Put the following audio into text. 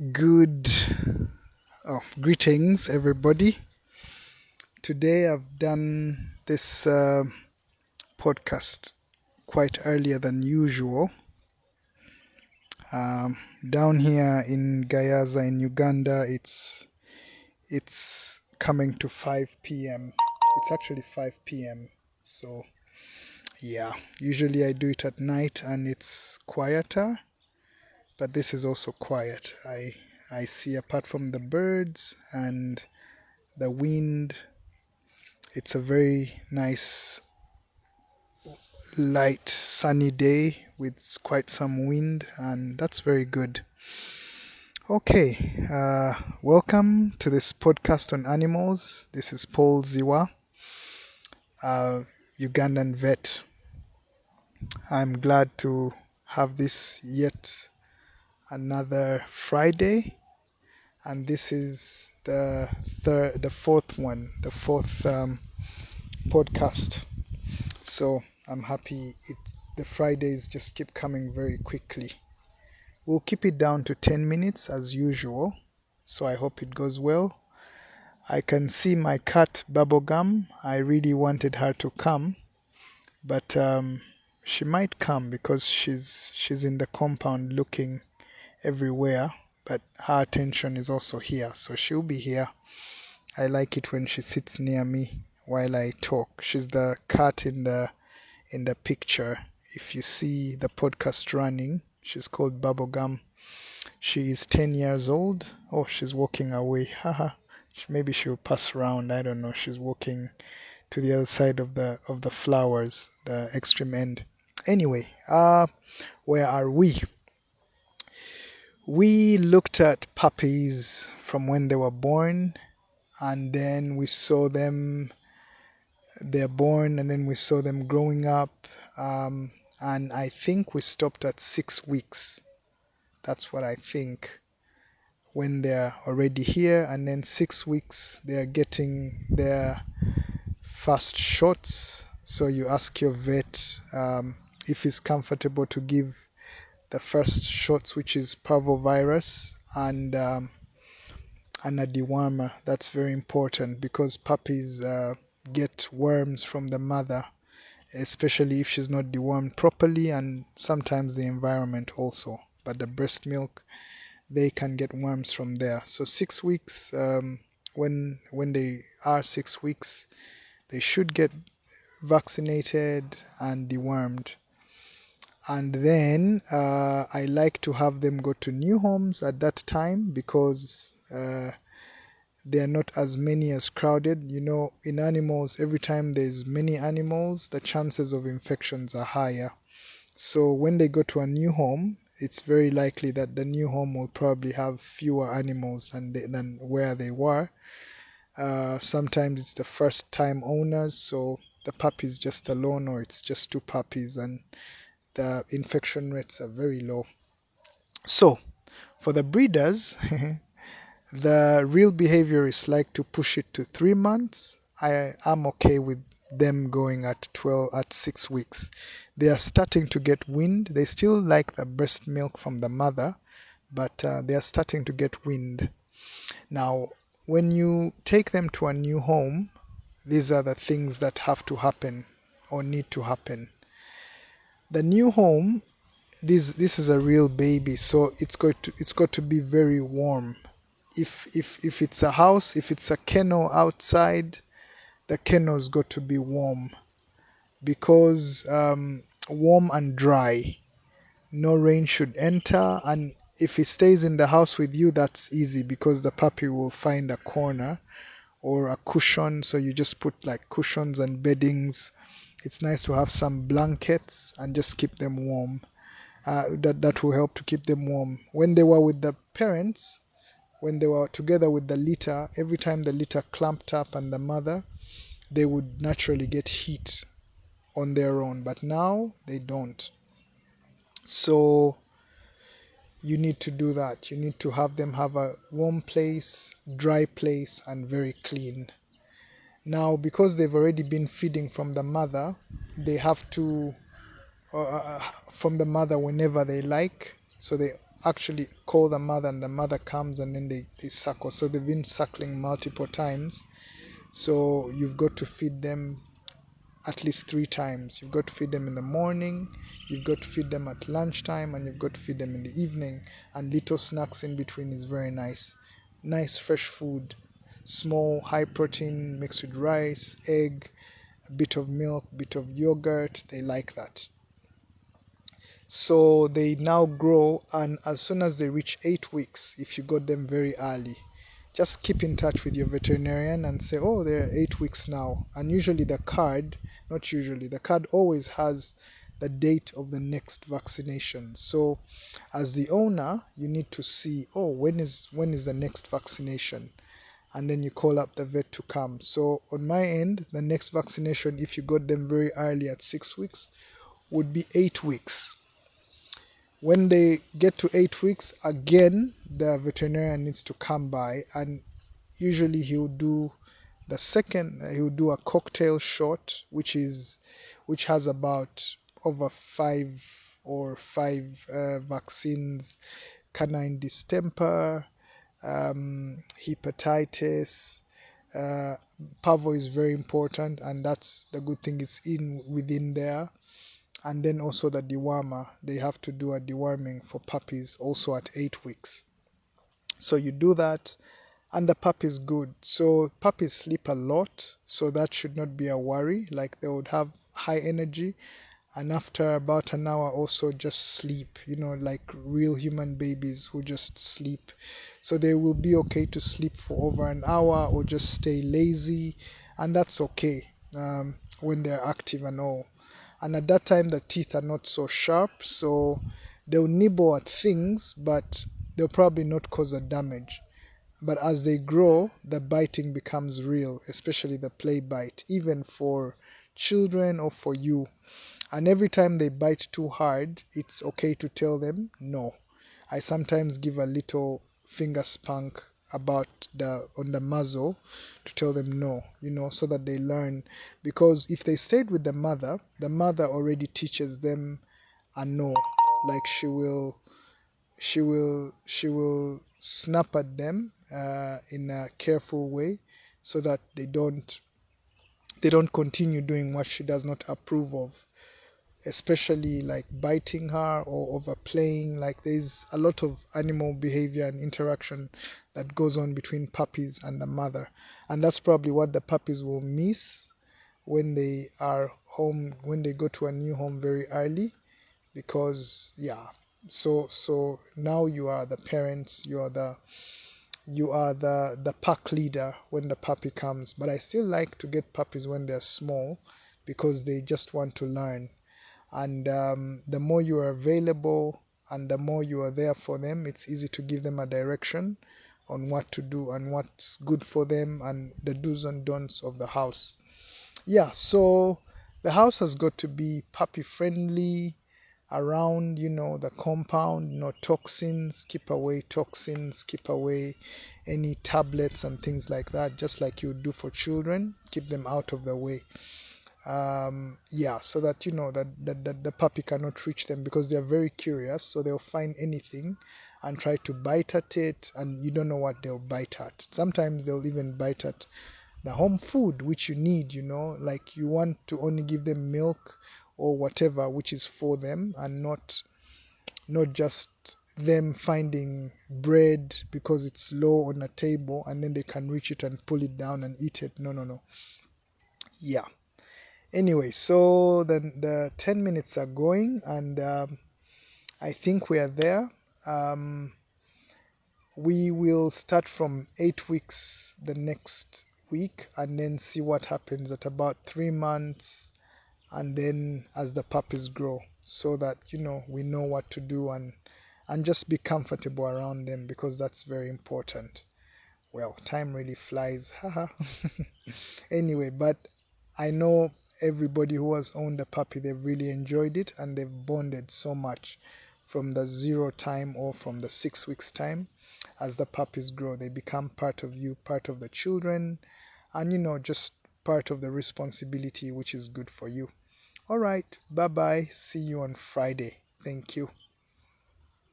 Good greetings, everybody. Today I've done this podcast quite earlier than usual. Down here in Gayaza in Uganda, it's coming to 5 p.m. It's actually 5 p.m. So yeah, usually I do it at night and it's quieter, but this is also quiet. I see, apart from the birds and the wind, it's a very nice, light, sunny day with quite some wind, and that's very good. Okay, welcome to this podcast on animals. This is Paul Ziwa, Ugandan vet. I'm glad to have this yet another Friday, and this is the fourth podcast. So I'm happy the Fridays just keep coming very quickly. We'll keep it down to 10 minutes as usual, so I hope it goes well. I can see my cat Bubblegum. I really wanted her to come, but she might come because she's in the compound looking everywhere, but her attention is also here, so she'll be here. I like it when she sits near me while I talk. She's the cat in the picture. If you see the podcast running, she's called Bubblegum. She is 10 years old. Oh, she's walking away. Haha. Maybe she'll pass around. I don't know. She's walking to the other side of the flowers, the extreme end. Anyway, where are we? We looked at puppies from when they were born, and then we saw them. They're born, and then we saw them growing up. And I think we stopped at 6 weeks. That's what I think, when they're already here, and then 6 weeks they're getting their first shots. So you ask your vet if he's comfortable to give the first shots, which is parvovirus and a dewormer. That's very important because puppies get worms from the mother, especially if she's not dewormed properly, and sometimes the environment also. But the breast milk, they can get worms from there. So 6 weeks, when they are 6 weeks, they should get vaccinated and dewormed. And then I like to have them go to new homes at that time because they are not as many as crowded. In animals, every time there's many animals, the chances of infections are higher. So when they go to a new home, it's very likely that the new home will probably have fewer animals than where they were. Sometimes it's the first time owners, so the puppy is just alone, or it's just two puppies, and the infection rates are very low. So for the breeders, the real behavior is like to push it to 3 months. I am okay with them going at 6 weeks. They are starting to get wind. They still like the breast milk from the mother, but they are starting to get wind. Now, when you take them to a new home, these are the things that have to happen or need to happen. The new home, this is a real baby, so it's got to be very warm. If it's a house, if it's a kennel outside, the kennel's got to be warm, because warm and dry. No rain should enter, and if it stays in the house with you, that's easy because the puppy will find a corner or a cushion. So you just put like cushions and beddings. It's nice to have some blankets and just keep them warm. That will help to keep them warm. When they were with the parents, when they were together with the litter, every time the litter clamped up and the mother, they would naturally get heat on their own, but now they don't. So you need to do that. You need to have them have a warm place, dry place, and very clean. Now, because they've already been feeding from the mother, they have to from the mother whenever they like. So they actually call the mother, and the mother comes, and then they suckle. So they've been suckling multiple times. So you've got to feed them at least 3 times. You've got to feed them in the morning, you've got to feed them at lunchtime, and you've got to feed them in the evening. And little snacks in between is very nice. Nice fresh food, small, high protein mixed with rice, egg, a bit of milk, bit of yogurt. They like that. So they now grow, and as soon as they reach 8 weeks, if you got them very early, just keep in touch with your veterinarian and say, oh, they're 8 weeks now. And usually the card, not usually, the card always has the date of the next vaccination. So as the owner, you need to see, oh, when is the next vaccination? And then you call up the vet to come. So on my end, the next vaccination, if you got them very early at 6 weeks, would be 8 weeks. When they get to 8 weeks, again, the veterinarian needs to come by, and usually he will do a cocktail shot, which has about over five vaccines: canine distemper, hepatitis, uh, parvo is very important, and that's the good thing, it's in within there. And then also the dewormer, they have to do a deworming for puppies also at 8 weeks. So you do that, and the puppy is good. So puppies sleep a lot, so that should not be a worry. Like, they would have high energy, and after about an hour also just sleep, like real human babies who just sleep. So they will be okay to sleep for over an hour or just stay lazy, and that's okay, when they're active and all. And at that time, the teeth are not so sharp, so they'll nibble at things, but they'll probably not cause a damage. But as they grow, the biting becomes real, especially the play bite, even for children or for you. And every time they bite too hard, it's okay to tell them no. I sometimes give a little finger spank about the on the muzzle to tell them no, so that they learn. Because if they stayed with the mother already teaches them a no. Like, she will snap at them in a careful way, so that they don't continue doing what she does not approve of, especially like biting her or overplaying. Like, there's a lot of animal behavior and interaction that goes on between puppies and the mother, and that's probably what the puppies will miss when they are home, when they go to a new home very early. Because, yeah, so now you are the parents, you are the pack leader when the puppy comes. But I still like to get puppies when they're small, because they just want to learn. And the more you are available and the more you are there for them, it's easy to give them a direction on what to do and what's good for them, and the do's and don'ts of the house. Yeah, so the house has got to be puppy friendly around, the compound. No toxins, keep away toxins, keep away any tablets and things like that, just like you do for children. Keep them out of the way. Yeah, so that that the puppy cannot reach them, because they're very curious, so they'll find anything and try to bite at it, and you don't know what they'll bite at. Sometimes they'll even bite at the home food which you need, like you want to only give them milk or whatever which is for them, and not just them finding bread because it's low on a table and then they can reach it and pull it down and eat it. No, no, no. Yeah. Anyway, so then the 10 minutes are going, and I think we are there. Um, we will start from 8 weeks the next week, and then see what happens at about 3 months, and then as the puppies grow, so that we know what to do, and just be comfortable around them, because that's very important. Well, time really flies, haha. Anyway, but I know everybody who has owned a puppy, they've really enjoyed it, and they've bonded so much from the 0 time or from the 6 weeks time. As the puppies grow, they become part of you, part of the children, and just part of the responsibility, which is good for you. All right, bye bye. See you on Friday. Thank you.